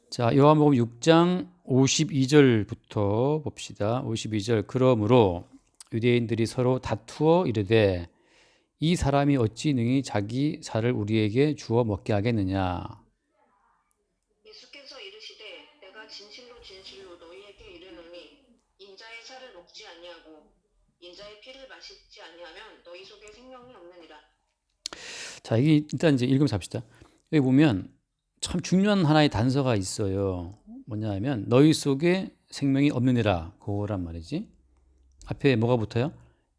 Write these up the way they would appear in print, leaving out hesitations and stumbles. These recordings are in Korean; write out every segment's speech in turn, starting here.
자, 요한복음 6장 52절부터 봅시다. 52절. 그러므로 유대인들이 서로 다투어 이르되 이 사람이 어찌 능히 자기 살을 우리에게 주어 먹게 하겠느냐. 예수께서 이르시되 내가 진실로 진실로 너희에게 이르노니 인자의 살을 먹지 아니하고 인자의 피를 마시지 아니하면 너희 속에 생명이 없느니라. 자, 이게 일단 이제 읽으면서 합시다. 여기 보면 참 중요한 하나의 단서가 있어요. 뭐냐 하면 너희 속에 생명이 없느니라. 그거란 말이지. 앞에 뭐가 붙어요?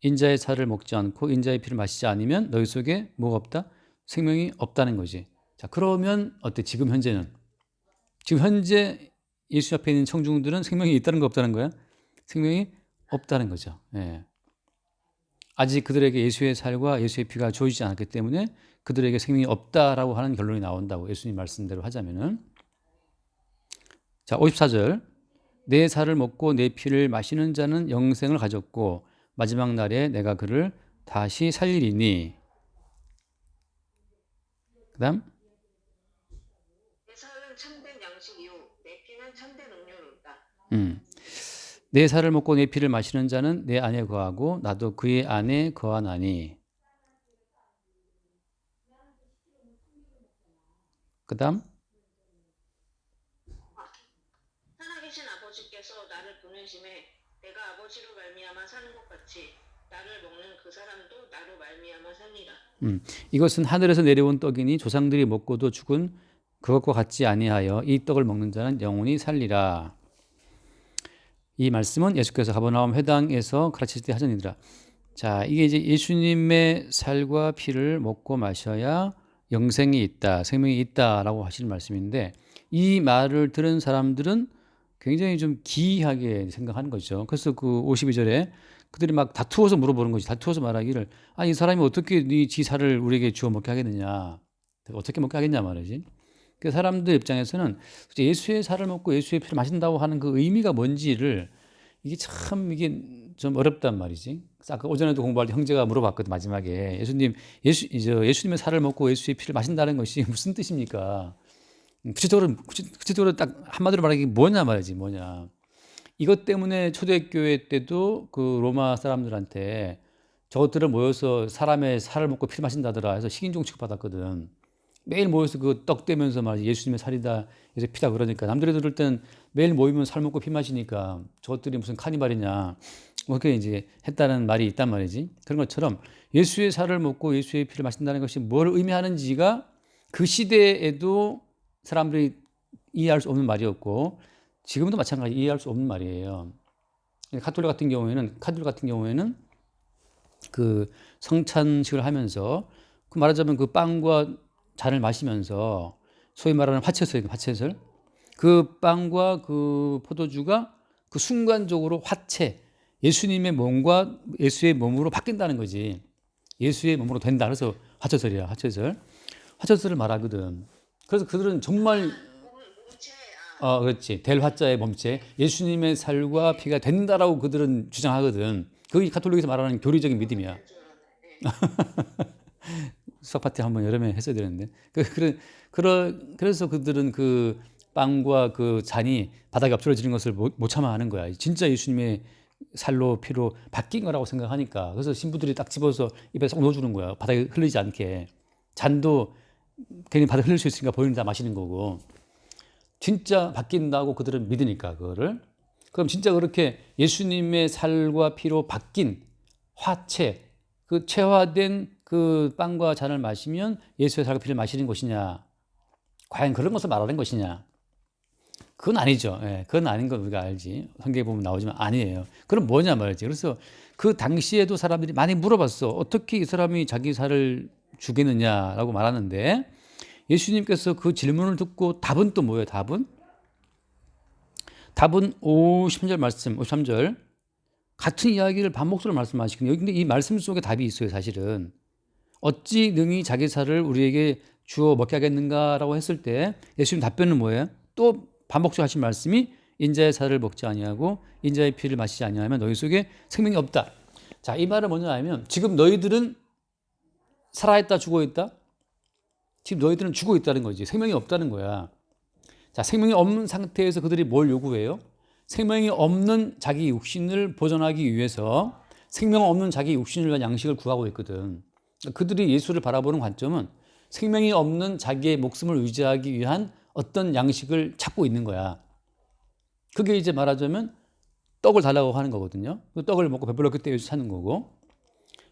인자의 살을 먹지 않고 인자의 피를 마시지 않으면 너희 속에 뭐가 없다? 생명이 없다는 거지. 자, 그러면 어때? 지금 현재는? 지금 현재 예수 앞에 있는 청중들은 생명이 있다는 거 없다는 거야? 생명이 없다는 거죠. 예. 아직 그들에게 예수의 살과 예수의 피가 주어지지 않았기 때문에 그들에게 생명이 없다라고 하는 결론이 나온다고 예수님 말씀대로 하자면은. 자, 54절. 내 살을 먹고 내 피를 마시는 자는 영생을 가졌고 마지막 날에 내가 그를 다시 살리리니. 그다음 내 살은 참된 양식이요 내 피는 참된 음료로다. 내 살을 먹고 내 피를 마시는 자는 내 안에 거하고 나도 그의 안에 거하나니. 그다음 살아계신 아버지께서 나를 보내심에 내가 아버지로 말미암아 사는 것 같이 나를 먹는 그 사람도 나로 말미암아 살리라. 이것은 하늘에서 내려온 떡이니 조상들이 먹고도 죽은 그것과 같지 아니하여 이 떡을 먹는 자는 영원히 살리라. 이 말씀은 예수께서 가버나움 회당에서 가르치실 때 하셨느니라. 자, 이게 이제 예수님의 살과 피를 먹고 마셔야 영생이 있다, 생명이 있다라고 하시는 말씀인데 이 말을 들은 사람들은 굉장히 좀 기이하게 생각하는 거죠. 그래서 그 52절에 그들이 막 다투어서 물어보는 거지. 다투어서 말하기를 아니 이 사람이 어떻게 네 지 살을 우리에게 주어 먹게 하겠느냐. 어떻게 먹게 하겠냐 말이지. 그 사람들 입장에서는 예수의 살을 먹고 예수의 피를 마신다고 하는 그 의미가 뭔지를 이게 참 이게 좀 어렵단 말이지. 그래서 아까 오전에도 공부할 때 형제가 물어봤거든 마지막에 예수님의 살을 먹고 예수의 피를 마신다는 것이 무슨 뜻입니까? 구체적으로 딱 한마디로 말하기 뭐냐 말이지 뭐냐. 이것 때문에 초대교회 때도 그 로마 사람들한테 저것들을 모여서 사람의 살을 먹고 피를 마신다더라 해서 식인종 취급받았거든. 매일 모여서 그 떡 떼면서 말이지 예수님의 살이다, 예수 피다 그러니까 남들이 들을 땐 매일 모이면 살 먹고 피 마시니까 저것들이 무슨 카니발이냐 뭐 그렇게 이제 했다는 말이 있단 말이지. 그런 것처럼 예수의 살을 먹고 예수의 피를 마신다는 것이 뭘 의미하는지가 그 시대에도 사람들이 이해할 수 없는 말이었고 지금도 마찬가지 이해할 수 없는 말이에요. 카톨릭 같은 경우에는 그 성찬식을 하면서 그 말하자면 그 빵과 잔을 마시면서 소위 말하는 화채설. 그 빵과 그 포도주가 그 순간적으로 예수님의 몸과 예수의 몸으로 바뀐다는 거지. 예수의 몸으로 된다. 그래서 화채설이야, 화채설. 화채설을 말하거든. 그래서 그들은 정말 몸체 그렇지. 될 화자의 몸체. 예수님의 살과 피가 된다라고 그들은 주장하거든. 그게 가톨릭에서 말하는 교리적인 믿음이야. 수학 파티 한번 여름에 했어야 되는데. 그래서 그들은 그 빵과 그 잔이 바닥에 엎드려지는 것을 못 참아하는 거야. 진짜 예수님의 살로 피로 바뀐 거라고 생각하니까. 그래서 신부들이 딱 집어서 입에 쏙 넣어주는 거야. 바닥에 흘리지 않게. 잔도 괜히 바닥에 흘릴 수 있으니까 본인이 다 마시는 거고. 진짜 바뀐다고 그들은 믿으니까 그거를. 그럼 진짜 그렇게 예수님의 살과 피로 바뀐 화채, 그 체화된 그 빵과 잔을 마시면 예수의 살과 피를 마시는 것이냐? 과연 그런 것을 말하는 것이냐? 그건 아니죠. 예, 그건 아닌 건 우리가 알지. 성경에 보면 나오지만 아니에요. 그럼 뭐냐 말이지. 그래서 그 당시에도 사람들이 많이 물어봤어. 어떻게 이 사람이 자기 살을 주겠느냐라고 말하는데 예수님께서 그 질문을 듣고 답은 또 뭐예요? 답은 53절 말씀, 53절. 같은 이야기를 반복적으로 말씀하시거든요. 근데 이 말씀 속에 답이 있어요, 사실은. 어찌 능히 자기 살을 우리에게 주어 먹게 하겠는가라고 했을 때 예수님 답변은 뭐예요? 또 반복적으로 하신 말씀이 인자의 살을 먹지 아니하고 인자의 피를 마시지 아니하면 너희 속에 생명이 없다. 자, 이 말은 뭐냐 하면 지금 너희들은 살아있다 죽어있다? 지금 너희들은 죽어 있다는 거지. 생명이 없다는 거야. 자, 생명이 없는 상태에서 그들이 뭘 요구해요? 생명이 없는 자기 육신을 보존하기 위해서 생명 없는 자기 육신을 위한 양식을 구하고 있거든. 그들이 예수를 바라보는 관점은 생명이 없는 자기의 목숨을 유지하기 위한 어떤 양식을 찾고 있는 거야. 그게 이제 말하자면 떡을 달라고 하는 거거든요. 그 떡을 먹고 배불렀기 때문에 예수 찾는 거고,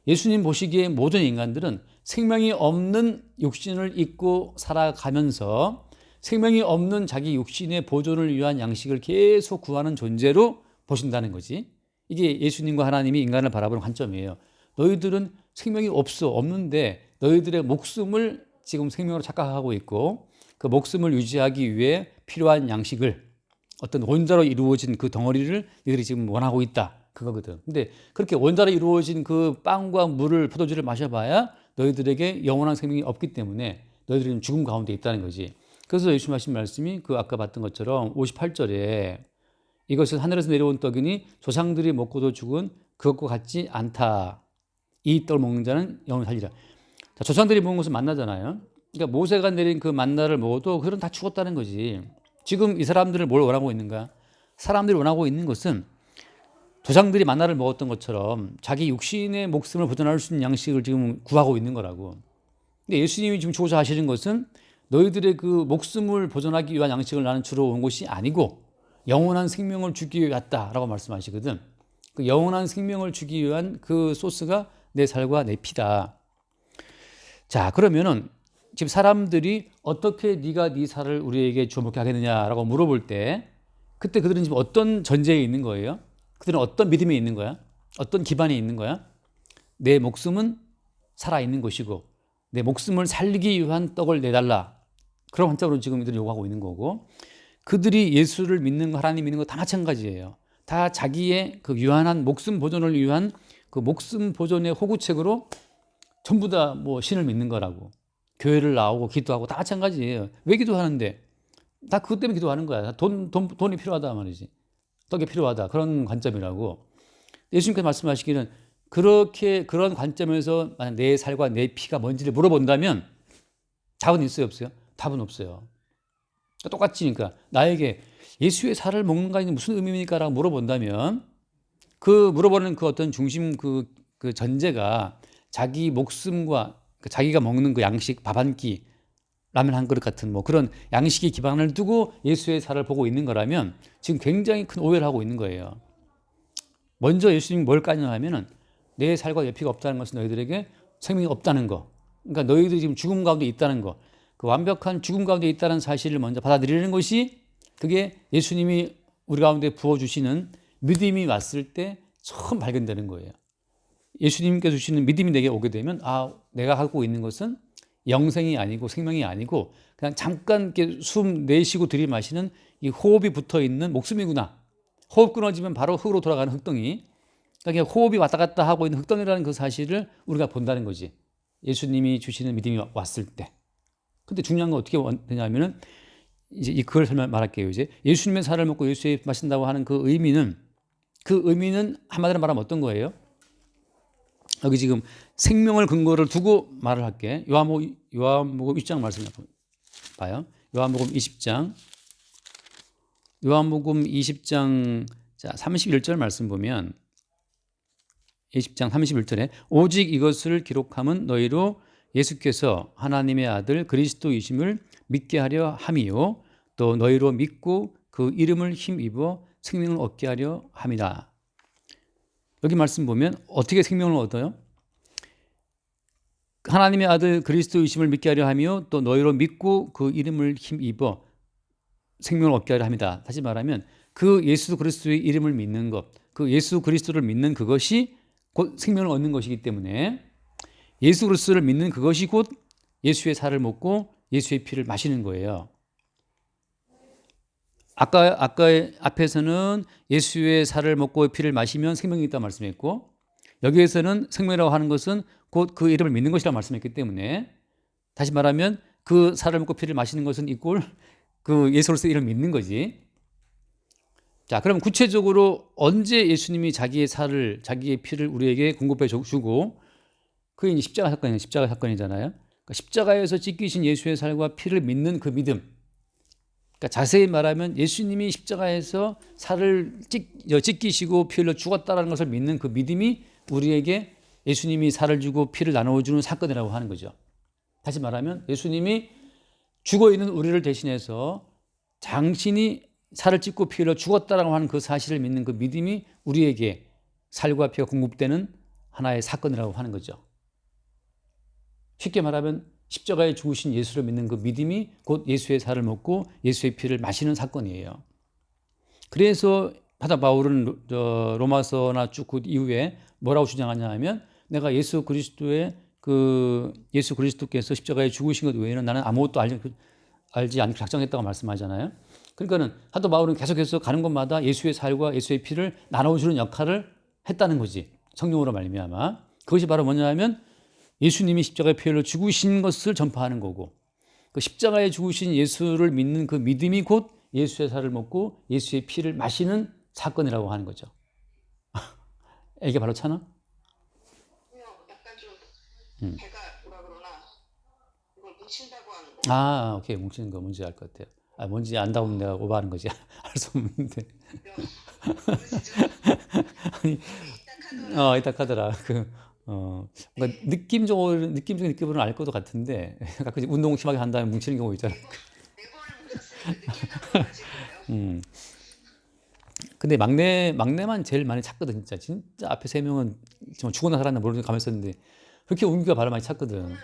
예수님 보시기에 모든 인간들은 생명이 없는 육신을 입고 살아가면서 생명이 없는 자기 육신의 보존을 위한 양식을 계속 구하는 존재로 보신다는 거지. 이게 예수님과 하나님이 인간을 바라보는 관점이에요. 너희들은 생명이 없는데 너희들의 목숨을 지금 생명으로 착각하고 있고, 그 목숨을 유지하기 위해 필요한 양식을, 어떤 원자로 이루어진 그 덩어리를 너희들이 지금 원하고 있다, 그거거든. 근데 그렇게 원자로 이루어진 그 빵과 물을, 포도주를 마셔봐야 너희들에게 영원한 생명이 없기 때문에 너희들은 죽음 가운데 있다는 거지. 그래서 예수님 하신 말씀이 그 아까 봤던 것처럼 58절에 이것은 하늘에서 내려온 떡이니 조상들이 먹고도 죽은 그것과 같지 않다. 이 떡을 먹는 자는 영원히 살리라. 자, 조상들이 먹은 것은 만나잖아요. 그러니까 모세가 내린 그 만나를 먹어도 그들은 다 죽었다는 거지. 지금 이 사람들을 뭘 원하고 있는가? 사람들이 원하고 있는 것은 조상들이 만나를 먹었던 것처럼 자기 육신의 목숨을 보존할 수 있는 양식을 지금 구하고 있는 거라고. 근데 예수님이 지금 주고자 하시는 것은 너희들의 그 목숨을 보존하기 위한 양식을 나는 주러 온 것이 아니고 영원한 생명을 주기 위해 왔다라고 말씀하시거든. 그 영원한 생명을 주기 위한 그 소스가 내 살과 내 피다. 자, 그러면은 지금 사람들이 어떻게 네가 네 살을 우리에게 주먹게 하겠느냐라고 물어볼 때, 그때 그들은 지금 어떤 전제에 있는 거예요? 그들은 어떤 믿음에 있는 거야? 어떤 기반에 있는 거야? 내 목숨은 살아있는 것이고 내 목숨을 살리기 위한 떡을 내달라. 그런 관점으로 지금 이들이 요구하고 있는 거고, 그들이 예수를 믿는 거, 하나님 믿는 거 다 마찬가지예요. 다 자기의 그 유한한 목숨 보존을 위한 그 목숨 보존의 호구책으로 전부 다 뭐 신을 믿는 거라고. 교회를 나오고 기도하고 다 마찬가지예요. 왜 기도하는데? 다 그것 때문에 기도하는 거야. 돈이 필요하다 말이지. 떡이 필요하다. 그런 관점이라고. 예수님께서 말씀하시기는 그런 관점에서 만약 내 살과 내 피가 뭔지를 물어본다면 답은 있어요, 없어요? 답은 없어요. 똑같으니까 나에게 예수의 살을 먹는 것이 무슨 의미입니까? 라고 물어본다면 그 물어보는 그 어떤 중심 그 전제가 자기 목숨과 자기가 먹는 그 양식, 밥 한 끼, 라면 한 그릇 같은 뭐 그런 양식의 기반을 두고 예수의 살을 보고 있는 거라면 지금 굉장히 큰 오해를 하고 있는 거예요. 먼저 예수님이 뭘 까냐하면은 내 살과 내 피가 없다는 것은 너희들에게 생명이 없다는 거. 그러니까 너희들이 지금 죽음 가운데 있다는 거. 그 완벽한 죽음 가운데 있다는 사실을 먼저 받아들이는 것이, 그게 예수님이 우리 가운데 부어주시는 믿음이 왔을 때 처음 발견되는 거예요. 예수님께서 주시는 믿음이 내게 오게 되면, 아, 내가 갖고 있는 것은 영생이 아니고 생명이 아니고 그냥 잠깐 이렇게 숨 내쉬고 들이마시는 이 호흡이 붙어 있는 목숨이구나. 호흡 끊어지면 바로 흙으로 돌아가는 흙덩이. 그러니까 호흡이 왔다 갔다 하고 있는 흙덩이라는 그 사실을 우리가 본다는 거지. 예수님이 주시는 믿음이 왔을 때. 근데 중요한 건 어떻게 되냐면은 이제 그걸 말할게요. 이제 예수님의 살을 먹고 예수의 마신다고 하는 그 의미는 한마디로 말하면 어떤 거예요? 여기 지금 생명을 근거를 두고 말을 할게. 요한복음 20장 말씀 봐요. 요한복음 20장 자 31절 말씀 보면 20장 31절에 오직 이것을 기록함은 너희로 예수께서 하나님의 아들 그리스도이심을 믿게 하려 함이요 또 너희로 믿고 그 이름을 힘입어 생명을 얻게 하려 함이라. 여기 말씀 보면 어떻게 생명을 얻어요? 하나님의 아들 그리스도이심을 믿게 하려 하며 또 너희로 믿고 그 이름을 힘입어 생명을 얻게 하려 합니다. 다시 말하면 그 예수 그리스도의 이름을 믿는 것, 그 예수 그리스도를 믿는 그것이 곧 생명을 얻는 것이기 때문에 예수 그리스도를 믿는 그것이 곧 예수의 살을 먹고 예수의 피를 마시는 거예요. 아까 앞에서는 예수의 살을 먹고 피를 마시면 생명이 있다고 말씀했고, 여기에서는 생명이라고 하는 것은 곧 그 이름을 믿는 것이라고 말씀했기 때문에, 다시 말하면 그 살을 먹고 피를 마시는 것은 이꼴 그 예수 그리스도의 이름을 믿는 거지. 자, 그럼 구체적으로 언제 예수님이 자기의 살을, 자기의 피를 우리에게 공급해 주고, 그게 이제 십자가 사건이잖아요. 그러니까 십자가에서 찢기신 예수의 살과 피를 믿는 그 믿음, 그러니까 자세히 말하면 예수님이 십자가에서 살을 찢기시고 피 흘려 죽었다는 것을 믿는 그 믿음이 우리에게 예수님이 살을 주고 피를 나눠주는 사건이라고 하는 거죠. 다시 말하면 예수님이 죽어있는 우리를 대신해서 당신이 살을 찢고 피 흘려 죽었다라고 하는 그 사실을 믿는 그 믿음이 우리에게 살과 피가 공급되는 하나의 사건이라고 하는 거죠. 쉽게 말하면 십자가에 죽으신 예수를 믿는 그 믿음이 곧 예수의 살을 먹고 예수의 피를 마시는 사건이에요. 그래서 사도 바울은 로마서나 쭉 그 이후에 뭐라고 주장하냐 하면 내가 예수 그리스도께서 십자가에 죽으신 것 외에는 나는 아무것도 알지 않고 작정했다고 말씀하잖아요. 그러니까는 사도 바울은 계속해서 가는 곳마다 예수의 살과 예수의 피를 나눠주는 역할을 했다는 거지. 성령으로 말미암아. 그것이 바로 뭐냐 하면 예수님이 십자가의 피 흘려 죽으신 것을 전파하는 거고 그 십자가에 죽으신 예수를 믿는 그 믿음이 곧 예수의 살을 먹고 예수의 피를 마시는 사건이라고 하는 거죠. 이게 바로 차나? 약간 좀 배가 뭐라 그러나 이걸 뭉친다고 하는 거. 아, 오케이. 뭉치는 거 뭔지 알 것 같아요. 아, 뭔지 안다고 하면 내가 오버하는 거지. 알 수 없는데. 모르시죠? 아니, 이따카더라. 뭔가 느낌적인 느낌으로는 알 것도 같은데, 가끔 운동 심하게 한 다음에 뭉치는 경우 있잖아. 네 번을 보셨으니까 느낌적으로 아실 거예요. 근데 막내만 제일 많이 찾거든, 진짜 앞에 세 명은 정말 죽었나 살았나 모르는 가만히 있었는데, 그렇게 운기가 바로 많이 찾거든. 근데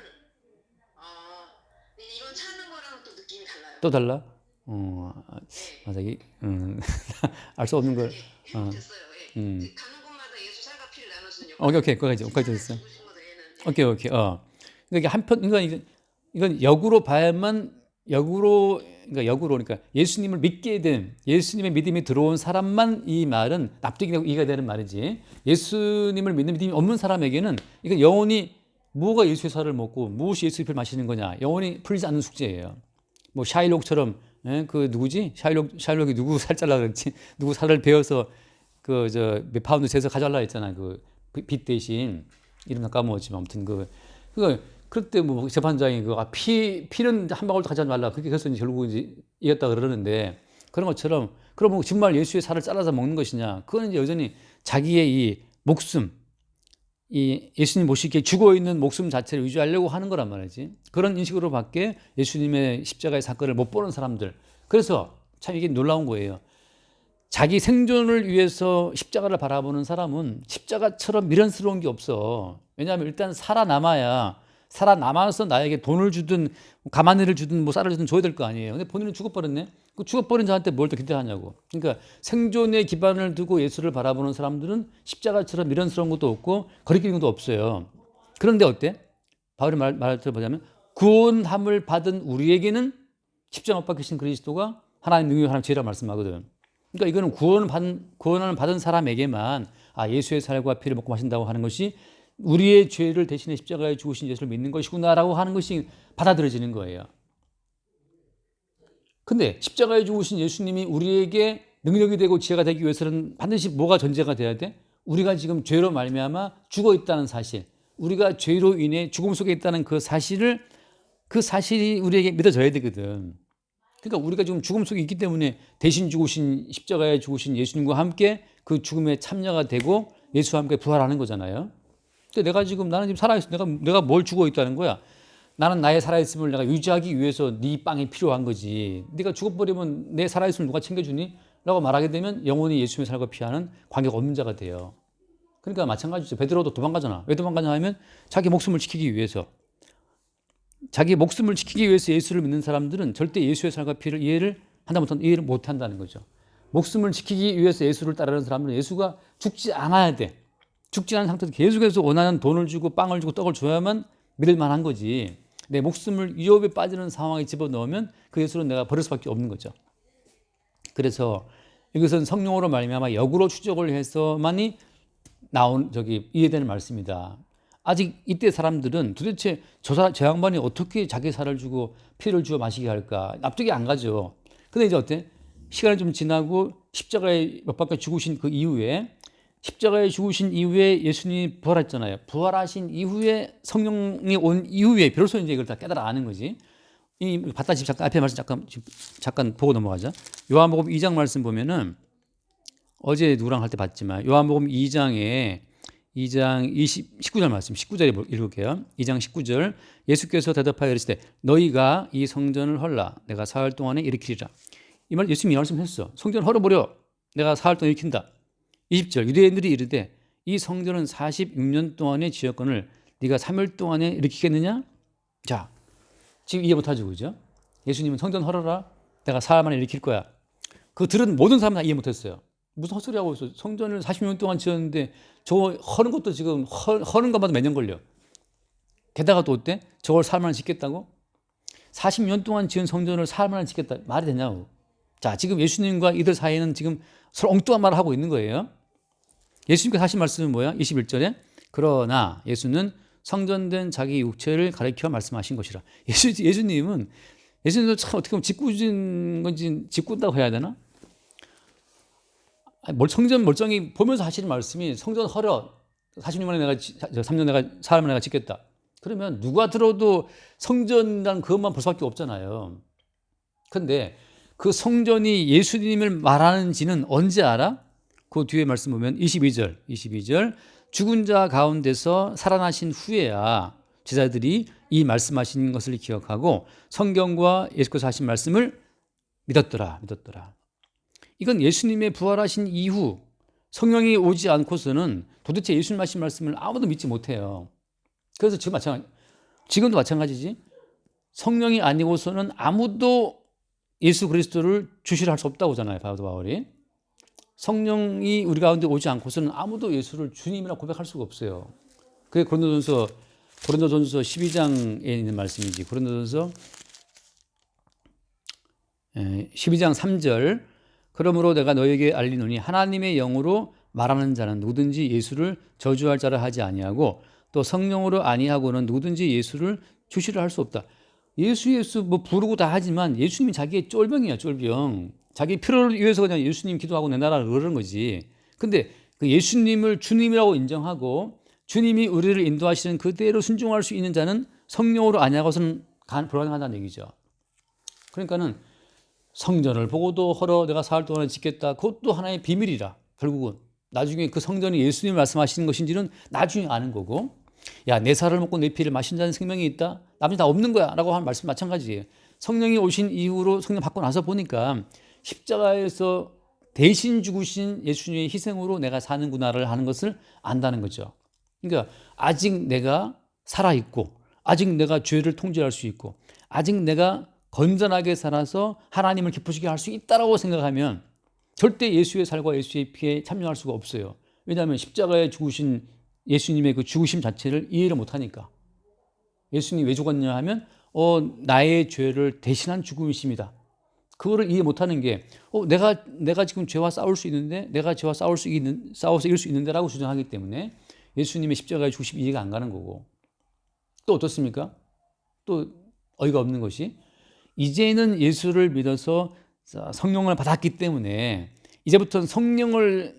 이건 차는 거랑 또 느낌이 달라요. 또 달라? 네. 맞아. 알 수 없는 걸. 됐어요. 예. 음. 가는 곳마다 예수 살과 피를 나눠주는 오케이. 거기까지 됐어. 죽으신 것 외에는. 예. 오케이. 그러니까 이건 그러니까 예수님을 믿게 된, 예수님의 믿음이 들어온 사람만 이 말은 납득이 되고 이해가 되는 말이지. 예수님을 믿는 믿음이 없는 사람에게는 이건 영원히 뭐가 예수의 살을 먹고 무엇이 예수의 피를 마시는 거냐, 영원히 풀리지 않는 숙제예요. 뭐 샤일록처럼, 그 누구지? 샤일록이 누구 살 잘라 그랬지? 누구 살을 베어서 몇 파운드 재서 가져가려 했잖아. 빛 대신 이름 다 까먹었지만 아무튼 그때 뭐 재판장이 피는 한 방울도 가져가지 말라. 그렇게 해서 결국 이겼다 그러는데, 그런 것처럼 그럼 정말 예수의 살을 잘라서 먹는 것이냐? 그건 이제 여전히 자기의 이 목숨, 이 예수님 모시기에 죽어 있는 목숨 자체를 유지하려고 하는 거란 말이지. 그런 인식으로밖에 예수님의 십자가의 사건을 못 보는 사람들. 그래서 참 이게 놀라운 거예요. 자기 생존을 위해서 십자가를 바라보는 사람은 십자가처럼 미련스러운 게 없어. 왜냐하면 일단 살아남아서 나에게 돈을 주든 가마니를 주든 뭐 쌀을 주든 줘야 될 거 아니에요. 근데 본인은 죽어버렸네. 그 죽어버린 자한테 뭘 더 기대하냐고. 그러니까 생존에 기반을 두고 예수를 바라보는 사람들은 십자가처럼 미련스러운 것도 없고 거리끼는 것도 없어요. 그런데 어때? 바울이 말을 들어보자면 구원함을 받은 우리에게는 십자가 못 박히신 그리스도가 하나님 능력, 하나님 지혜라 말씀하거든. 그러니까 이거는 구원을 받은 사람에게만 예수의 살과 피를 먹고 마신다고 하는 것이 우리의 죄를 대신해 십자가에 죽으신 예수를 믿는 것이구나라고 하는 것이 받아들여지는 거예요. 근데 십자가에 죽으신 예수님이 우리에게 능력이 되고 지혜가 되기 위해서는 반드시 뭐가 전제가 돼야 돼? 우리가 지금 죄로 말미암아 죽어 있다는 사실, 우리가 죄로 인해 죽음 속에 있다는 그 사실이 우리에게 믿어져야 되거든. 그러니까 우리가 지금 죽음 속에 있기 때문에 대신 죽으신 십자가에 죽으신 예수님과 함께 그 죽음에 참여가 되고 예수와 함께 부활하는 거잖아요. 근데 나는 지금 살아있어. 내가 뭘 죽어 있다는 거야? 나는 나의 살아있음을 내가 유지하기 위해서 네 빵이 필요한 거지. 네가 죽어버리면 내 살아있음을 누가 챙겨주니? 라고 말하게 되면 영원히 예수님의 살과 피하는 관계가 없는 자가 돼요. 그러니까 마찬가지죠. 베드로도 도망가잖아. 왜 도망가냐 하면 자기 목숨을 지키기 위해서. 자기 목숨을 지키기 위해서 예수를 믿는 사람들은 절대 예수의 살과 피를 이해를 못 한다는 거죠. 목숨을 지키기 위해서 예수를 따르는 사람들은 예수가 죽지 않아야 돼. 죽지 않은 상태에서 계속해서 원하는 돈을 주고 빵을 주고 떡을 줘야만 믿을 만한 거지. 내 목숨을 위협에 빠지는 상황에 집어넣으면 그 예수는 내가 버릴 수밖에 없는 거죠. 그래서 이것은 성령으로 말미암아 역으로 추적을 해서만이 이해되는 말씀이다. 아직 이때 사람들은 도대체 저 양반이 어떻게 자기 살을 주고 피를 주어 마시게 할까? 납득이 안 가죠. 근데 이제 어때? 시간이 좀 지나고 십자가에 못 박혀 죽으신 그 이후에, 십자가에 죽으신 이후에 예수님이 부활했잖아요. 부활하신 이후에 성령이 온 이후에 비로소 이제 이걸 다 깨달아 아는 거지. 이 봤다 집 잠깐 앞에 말씀 잠깐 보고 넘어가자. 요한복음 2장 말씀 보면은 어제 누구랑 할 때 봤지만 요한복음 2장 19절 말씀 19절에 읽을게요. 2장 19절 예수께서 대답하여 이르시되 너희가 이 성전을 헐라 내가 사흘 동안에 일으키리라. 이 말 예수님이 말씀했어. 성전을 헐어버려 내가 사흘 동안에 일으킨다. 20절 유대인들이 이르되 이 성전은 46년 동안의 지역권을 네가 3일 동안에 일으키겠느냐? 자, 지금 이해 못하죠, 그죠? 예수님은 성전 헐어라 내가 사흘 만에 일으킬 거야. 그 들은 모든 사람은 다 이해 못했어요. 무슨 헛소리 하고 있어. 성전을 40년 동안 지었는데 저거 허는 것도 지금 허는 것마다 몇 년 걸려. 게다가 또 어때? 저걸 사흘 만에 짓겠다고? 40년 동안 지은 성전을 사흘 만에 짓겠다. 말이 되냐고. 자, 지금 예수님과 이들 사이에는 지금 서로 엉뚱한 말을 하고 있는 거예요. 예수님께서 하신 말씀은 뭐야? 21절에 그러나 예수는 성전된 자기 육체를 가리켜 말씀하신 것이라. 예수님은 참 어떻게 보면 짓궂은 건지 짓궂다고 해야 되나? 성전 멀쩡히 보면서 하시는 말씀이 성전 헐어 40년 만에 내가 3년 내가 사흘 만에 내가 짓겠다. 그러면 누가 들어도 성전이라는 그것만 볼 수밖에 없잖아요. 그런데 그 성전이 예수님을 말하는지는 언제 알아? 그 뒤에 말씀 보면 22절 죽은 자 가운데서 살아나신 후에야 제자들이 이 말씀하신 것을 기억하고 성경과 예수께서 하신 말씀을 믿었더라. 이건 예수님의 부활하신 이후 성령이 오지 않고서는 도대체 예수님 하신 말씀을 아무도 믿지 못해요. 그래서 지금도 마찬가지지. 성령이 아니고서는 아무도 예수 그리스도를 주시를 할 수 없다고 하잖아요. 바울이. 성령이 우리 가운데 오지 않고서는 아무도 예수를 주님이라 고백할 수가 없어요. 그게 고린도전서 12장에 있는 말씀이지. 고린도전서 12장 3절 그러므로 내가 너에게 알리노니 하나님의 영으로 말하는 자는 누구든지 예수를 저주할 자라 하지 아니하고 또 성령으로 아니하고는 누구든지 예수를 주시를 할 수 없다. 예수 뭐 부르고 다 하지만 예수님이 자기의 쫄병이야, 쫄병. 자기 필요를 위해서 그냥 예수님 기도하고 내 나라를 그러는 거지. 근데 그 예수님을 주님이라고 인정하고 주님이 우리를 인도하시는 그대로 순종할 수 있는 자는 성령으로 아니하고서는 불가능하다는 얘기죠. 그러니까는 성전을 보고도 헐어 내가 사흘 동안에 짓겠다. 그것도 하나의 비밀이라. 결국은 나중에 그 성전이 예수님이 말씀하시는 것인지는 나중에 아는 거고, 야, 내 살을 먹고 내 피를 마신 자는 생명이 있다. 나머지 다 없는 거야 라고 하는 말씀 마찬가지예요. 성령이 오신 이후로 성령 받고 나서 보니까 십자가에서 대신 죽으신 예수님의 희생으로 내가 사는구나를 하는 것을 안다는 거죠. 그러니까 아직 내가 살아있고 아직 내가 죄를 통제할 수 있고 아직 내가 건전하게 살아서 하나님을 기쁘시게 할 수 있다라고 생각하면 절대 예수의 살과 예수의 피에 참여할 수가 없어요. 왜냐하면 십자가에 죽으신 예수님의 그 죽으심 자체를 이해를 못하니까. 예수님이 왜 죽었냐 하면 나의 죄를 대신한 죽음이십니다. 그거를 이해 못하는 게 내가 지금 죄와 싸울 수 있는데 내가 죄와 싸워서 이길 수 있는데라고 주장하기 때문에 예수님의 십자가에 죽으심 이해가 안 가는 거고, 또 어떻습니까? 또 어이가 없는 것이 이제는 예수를 믿어서 성령을 받았기 때문에 이제부터는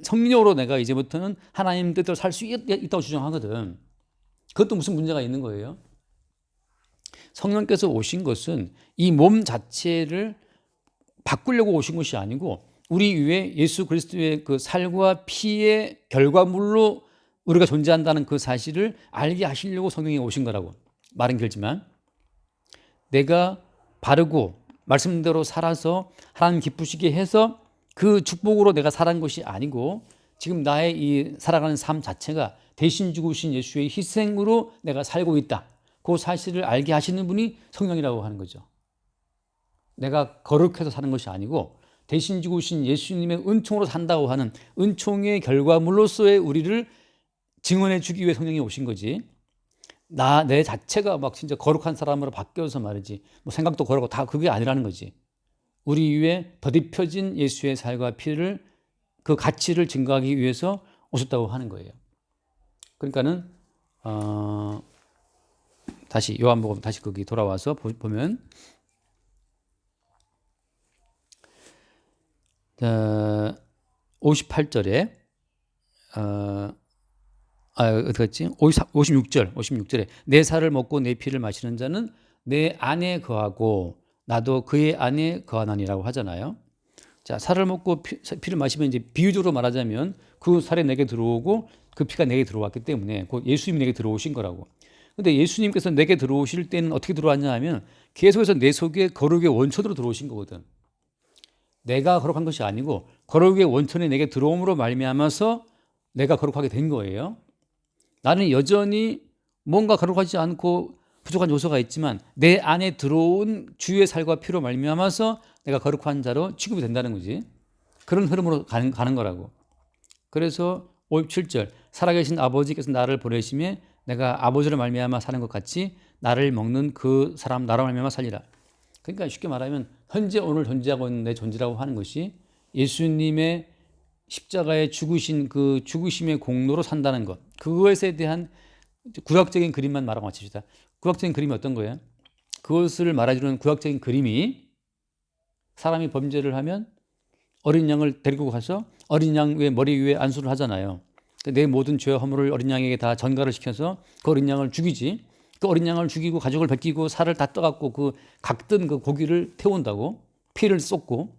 성령으로 내가 이제부터는 하나님 뜻대로 살 수 있다고 주장하거든. 그것도 무슨 문제가 있는 거예요? 성령께서 오신 것은 이 몸 자체를 바꾸려고 오신 것이 아니고 우리 위에 예수 그리스도의 그 살과 피의 결과물로 우리가 존재한다는 그 사실을 알게 하시려고 성령이 오신 거라고. 말은 길지만 내가 바르고 말씀대로 살아서 하나님 기쁘시게 해서 그 축복으로 내가 살아간 것이 아니고 지금 나의 이 살아가는 삶 자체가 대신 죽으신 예수의 희생으로 내가 살고 있다. 그 사실을 알게 하시는 분이 성령이라고 하는 거죠. 내가 거룩해서 사는 것이 아니고 대신 죽으신 예수님의 은총으로 산다고 하는 은총의 결과물로서의 우리를 증언해 주기 위해 성령이 오신 거지. 내 자체가 막 진짜 거룩한 사람으로 바뀌어서 말이지. 뭐 생각도 거룩하고 다 그게 아니라는 거지. 우리 위에 더딥혀진 예수의 살과 피를 그 가치를 증거하기 위해서 오셨다고 하는 거예요. 그러니까는 다시 요한복음 다시 거기 돌아와서 보면 58절에 어떻게 했지? 56절에 내 살을 먹고 내 피를 마시는 자는 내 안에 거하고 나도 그의 안에 거하나니라고 하잖아요. 자, 살을 먹고 피를 마시면 이제 비유적으로 말하자면 그 살이 내게 들어오고 그 피가 내게 들어왔기 때문에 곧 예수님이 내게 들어오신 거라고. 근데 예수님께서 내게 들어오실 때는 어떻게 들어왔냐 하면 계속해서 내 속에 거룩의 원천으로 들어오신 거거든. 내가 거룩한 것이 아니고 거룩의 원천이 내게 들어옴으로 말미암아서 내가 거룩하게 된 거예요. 나는 여전히 뭔가 거룩하지 않고 부족한 요소가 있지만 내 안에 들어온 주의 살과 피로 말미암아서 내가 거룩한 자로 취급이 된다는 거지. 그런 흐름으로 가는 거라고. 그래서 57절 살아계신 아버지께서 나를 보내심에 내가 아버지로 말미암아 사는 것 같이 나를 먹는 그 사람 나로 말미암아 살리라. 그러니까 쉽게 말하면 현재 오늘 존재하고 있는 내 존재라고 하는 것이 예수님의 십자가에 죽으신 그 죽으심의 공로로 산다는 것. 그것에 대한 구약적인 그림만 말하고 마칩시다. 구약적인 그림이 어떤 거예요? 그것을 말해주는 구약적인 그림이 사람이 범죄를 하면 어린 양을 데리고 가서 어린 양의 머리 위에 안수를 하잖아요. 내 모든 죄와 허물을 어린 양에게 다 전가를 시켜서 그 어린 양을 죽이지. 그 어린 양을 죽이고 가죽을 벗기고 살을 다 떠갖고 그 각든 그 고기를 태운다고 피를 쏟고.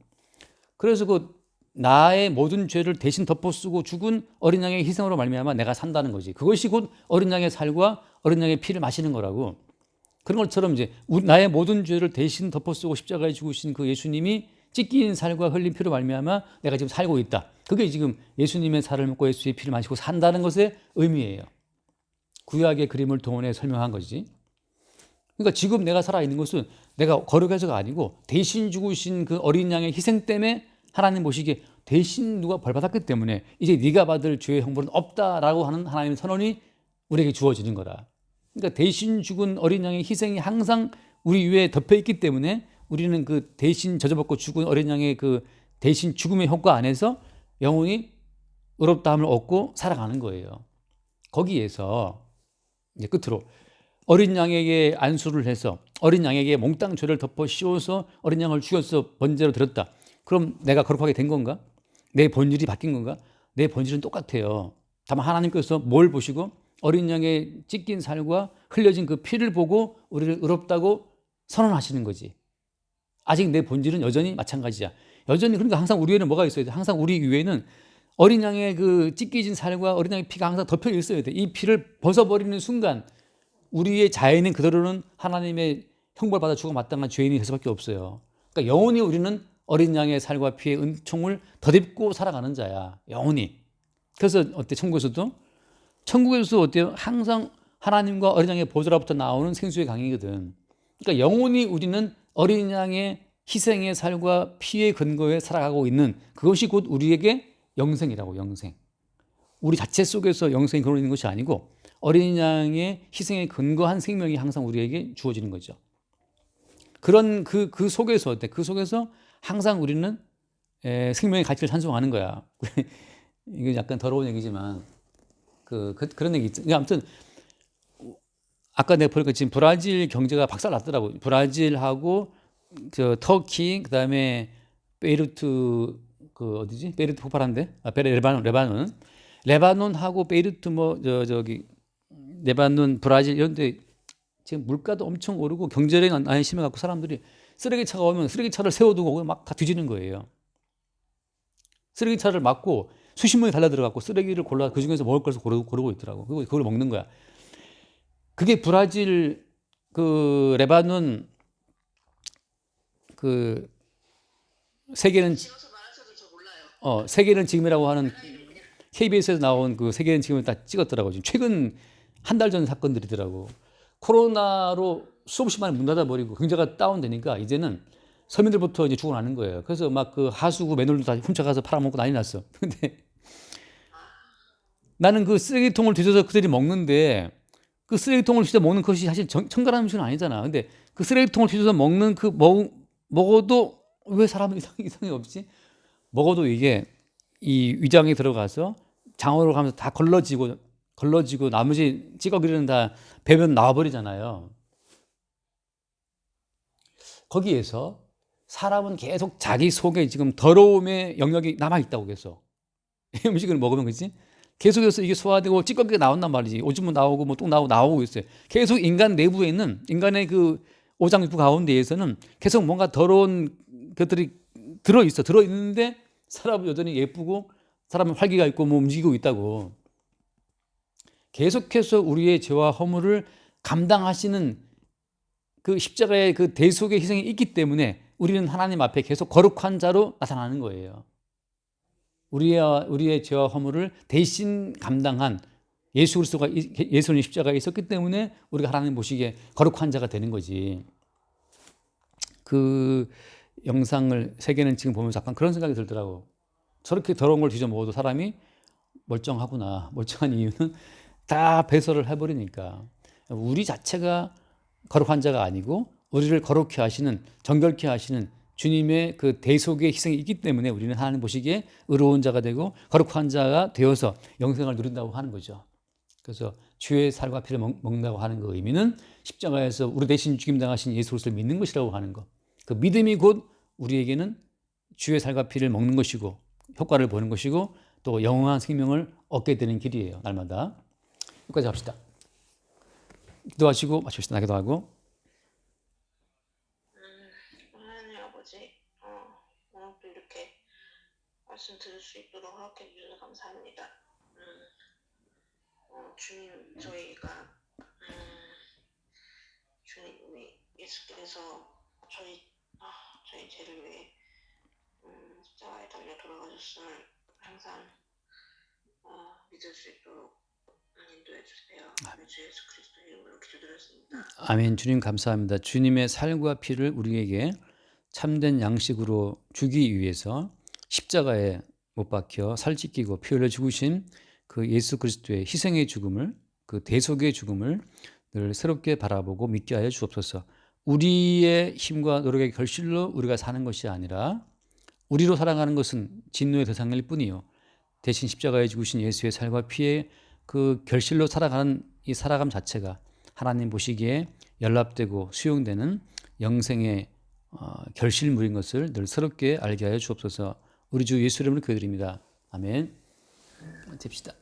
그래서 그 나의 모든 죄를 대신 덮어쓰고 죽은 어린 양의 희생으로 말미암아 내가 산다는 거지. 그것이 곧 어린 양의 살과 어린 양의 피를 마시는 거라고. 그런 것처럼 이제 나의 모든 죄를 대신 덮어쓰고 십자가에 죽으신 그 예수님이 찢긴 살과 흘린 피로 말미암아 내가 지금 살고 있다. 그게 지금 예수님의 살을 먹고 예수의 피를 마시고 산다는 것의 의미예요. 구약의 그림을 동원해 설명한 것이지. 그러니까 지금 내가 살아있는 것은 내가 거룩해서가 아니고 대신 죽으신 그 어린 양의 희생 때문에 하나님 보시기에 대신 누가 벌받았기 때문에 이제 네가 받을 죄의 형벌은 없다라고 하는 하나님의 선언이 우리에게 주어지는 거라. 그러니까 대신 죽은 어린 양의 희생이 항상 우리 위에 덮여 있기 때문에 우리는 그 대신 저주받고 죽은 어린 양의 그 대신 죽음의 효과 안에서 영원히 의롭다함을 얻고 살아가는 거예요. 거기에서 이제 끝으로 어린 양에게 안수를 해서 어린 양에게 몽땅 죄를 덮어 씌워서 어린 양을 죽여서 번제로 드렸다. 그럼 내가 거룩하게 된 건가? 내 본질이 바뀐 건가? 내 본질은 똑같아요. 다만 하나님께서 뭘 보시고 어린 양의 찢긴 살과 흘려진 그 피를 보고 우리를 의롭다고 선언하시는 거지. 아직 내 본질은 여전히 마찬가지야. 여전히. 그러니까 항상 우리 위에는 뭐가 있어야 돼? 항상 우리 위에는 어린 양의 그 찢겨진 살과 어린 양의 피가 항상 덮여 있어야 돼. 이 피를 벗어버리는 순간 우리의 자연인 그대로는 하나님의 형벌받아 죽어 마땅한 죄인이 될 수밖에 없어요. 그러니까 영원히 우리는 어린 양의 살과 피의 은총을 덧입고 살아가는 자야. 영원히. 그래서 어때? 천국에서도 어때요? 항상 하나님과 어린 양의 보좌로부터 나오는 생수의 강이거든. 그러니까 영원히 우리는 어린 양의 희생의 살과 피의 근거에 살아가고 있는 그것이 곧 우리에게 영생이라고. 영생. 우리 자체 속에서 영생이 근거 있는 것이 아니고 어린 양의 희생에 근거한 생명이 항상 우리에게 주어지는 거죠. 그런 그 속에서 어때? 그 속에서 항상 우리는 생명의 가치를 찬송하는 거야. 이거 약간 더러운 얘기지만 그런 얘기 있죠. 아무튼 아까 내가 보니까 지금 브라질 경제가 박살났더라고. 브라질하고 저 터키 그다음에 베이루트 그 어디지? 베이루트 폭발한데? 레바논하고 베이루트 뭐 저기 레바논 브라질 이런데 지금 물가도 엄청 오르고 경제력이 안 심해갖고 사람들이 쓰레기차가 오면 쓰레기차를 세워두고 막 다 뒤지는 거예요. 쓰레기차를 막고 수십 명이 달려들어갖고 쓰레기를 골라 그 중에서 먹을 것을 고르고 있더라고. 그리고 그걸 먹는 거야. 그게 브라질 그 레바논 그 세계는 세계는 지금이라고 하는 KBS에서 나온 그 세계는 지금을 다 찍었더라고. 지금 최근 한 달 전 사건들이더라고. 코로나로 수없이 많이 문 닫아버리고 경제가 다운되니까 이제는 서민들부터 이제 죽어나는 거예요. 그래서 막 그 하수구 맨홀도 다 훔쳐가서 팔아먹고 난리 났어. 근데 나는 그 쓰레기통을 뒤져서 그들이 먹는데 그 쓰레기통을 진짜 먹는 것이 사실 청결한 음식은 아니잖아. 근데 그 쓰레기통을 뒤져서 먹는 그 먹어도 왜 사람은 이상이 없지? 먹어도 이게 이 위장에 들어가서 장으로 가면서 다 걸러지고 나머지 찌꺼기는 다 배변 나와버리잖아요. 거기에서 사람은 계속 자기 속에 지금 더러움의 영역이 남아있다고 계속. 이 음식을 먹으면 그렇지? 계속해서 이게 소화되고 찌꺼기가 나온단 말이지. 오줌은 나오고 뭐 똥 나오고 있어요. 계속 인간 내부에 있는 인간의 그 오장육부 가운데에서는 계속 뭔가 더러운 것들이 들어있는데 사람은 여전히 예쁘고 사람은 활기가 있고 뭐 움직이고 있다고. 계속해서 우리의 죄와 허물을 감당하시는 그 십자가의 그 대속의 희생이 있기 때문에 우리는 하나님 앞에 계속 거룩한 자로 나타나는 거예요. 우리의 죄와 허물을 대신 감당한 예수님의 십자가에 있었기 때문에 우리가 하나님 보시기에 거룩한 자가 되는 거지. 그 영상을 세계는 지금 보면서 약간 그런 생각이 들더라고. 저렇게 더러운 걸 뒤져 먹어도 사람이 멀쩡하구나. 멀쩡한 이유는 다 배설을 해버리니까. 우리 자체가 거룩한 자가 아니고 우리를 거룩히 하시는, 정결케 하시는 주님의 그 대속의 희생이 있기 때문에 우리는 하나님 보시기에 의로운 자가 되고 거룩한 자가 되어서 영생을 누린다고 하는 거죠. 그래서 주의 살과 피를 먹는다고 하는 그 의미는 십자가에서 우리 대신 죽임당하신 예수 그리스도를 믿는 것이라고 하는 것. 그 믿음이 곧 우리에게는 주의 살과 피를 먹는 것이고 효과를 보는 것이고 또 영원한 생명을 얻게 되는 길이에요. 날마다. 여기까지 합시다. 기도하시고 마칩시다. 기도하고. 하나님 아버지, 오늘도 이렇게 말씀 들을 수 있도록 허락해 주셔서 감사합니다. 주님, 저희가 주님이 예수께서 저희 죄를 위해 십자가에 달려 돌아가셨음을 항상 믿을 수 있도록 인도해 주세요. 주 예수 그리스도 이름으로 기도드렸습니다. 아멘. 주님 감사합니다. 주님의 살과 피를 우리에게 참된 양식으로 주기 위해서 십자가에 못 박혀 살 찢기고 피 흘려 죽으신 그 예수 그리스도의 희생의 죽음을, 그 대속의 죽음을 늘 새롭게 바라보고 믿게 하여 주옵소서. 우리의 힘과 노력의 결실로 우리가 사는 것이 아니라 우리로 살아가는 것은 진노의 대상일 뿐이요, 대신 십자가에 죽으신 예수의 살과 피의 그 결실로 살아가는 이 살아감 자체가 하나님 보시기에 연락되고 수용되는 영생의 결실물인 것을 늘 새롭게 알게 하여 주옵소서. 우리 주 예수 이름으로 기도드립니다. 아멘. 됩시다.